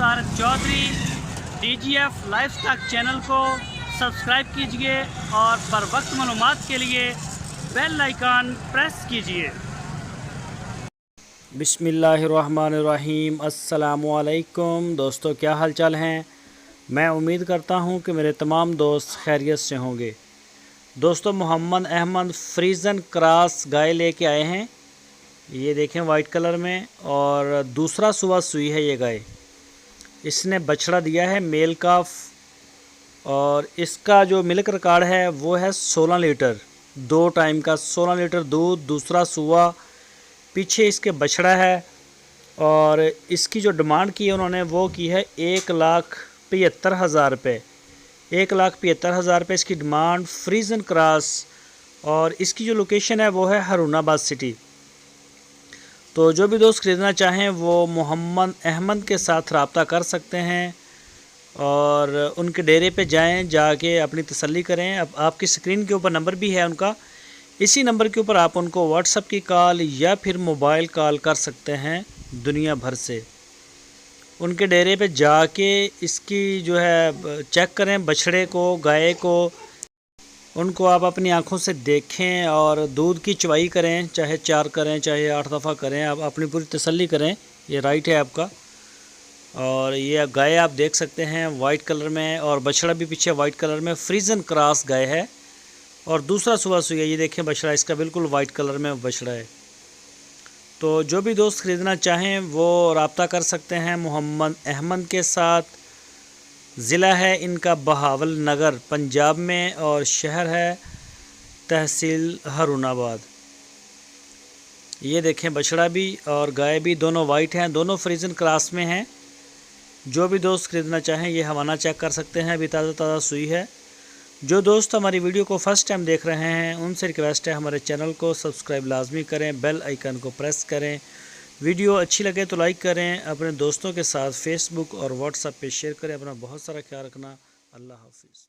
मुबारक Chaudhary DGF livestock channel को subscribe कीजिए और बर वक्त मालूमात के लिए बेल आइकन प्रेस कीजिए। बिस्मिल्लाहिर्रहमानिर्रहीम। अस्सलामुअलैकुम दोस्तों, क्या हाल चाल हैं। मैं उम्मीद करता हूं कि मेरे तमाम दोस्त खैरियत से होंगे। दोस्तों, मोहम्मद अहमद फ्रीजन क्रॉस गाय लेके आए हैं। ये देखें वाइट कलर में, और दूसरा सुबह सुई है ये गाय। इसने बछड़ा दिया है मेल काफ, और इसका जो मिल्क रिकॉर्ड है वो है 16 लीटर, 2 टाइम का 16 लीटर दूध, दूसरा सुबह। पीछे इसके बछड़ा है, और इसकी जो डिमांड की है उन्होंने वो की है 1,75,000 रुपये। 1,75,000 रुपये इसकी डिमांड, फ्रीजन क्रॉस। और इसकी जो लोकेशन है वो है हारूनाबाद सिटी। तो जो भी दोस्त ख़रीदना चाहें वो मोहम्मद अहमद के साथ रब्ता कर सकते हैं, और उनके डेरे पे जाएं, जाके अपनी तसल्ली करें। अब आपकी स्क्रीन के ऊपर नंबर भी है उनका, इसी नंबर के ऊपर आप उनको व्हाट्सएप की कॉल या फिर मोबाइल कॉल कर सकते हैं दुनिया भर से। उनके डेरे पे जाके इसकी जो है चेक करें, बछड़े को, गाय को, उनको आप अपनी आंखों से देखें और दूध की चवाई करें, चाहे 4 करें चाहे 8 दफ़ा करें, आप अपनी पूरी तसल्ली करें। ये राइट है आपका। और ये गाय आप देख सकते हैं वाइट कलर में, और बछड़ा भी पीछे वाइट कलर में फ्रीजन क्रॉस गाय है। और दूसरा सुबह सुई है, ये देखें बछड़ा इसका बिल्कुल वाइट कलर में बछड़ा है। तो जो भी दोस्त ख़रीदना चाहें वो रब्ता कर सकते हैं मोहम्मद अहमद के साथ। ज़िला है इनका बहावल नगर पंजाब में, और शहर है तहसील हारूनाबाद। ये देखें बछड़ा भी और गाय भी दोनों वाइट हैं, दोनों फ्रीजन क्रॉस में हैं। जो भी दोस्त ख़रीदना चाहें ये हवाना चेक कर सकते हैं, अभी ताज़ा ताज़ा सुई है। जो दोस्त हमारी वीडियो को फ़र्स्ट टाइम देख रहे हैं उनसे रिक्वेस्ट है हमारे चैनल को सब्सक्राइब लाजमी करें, बेल आइकन को प्रेस करें। वीडियो अच्छी लगे तो लाइक करें, अपने दोस्तों के साथ फेसबुक और व्हाट्सएप पे शेयर करें। अपना बहुत सारा ख्याल रखना। अल्लाह हाफिज़।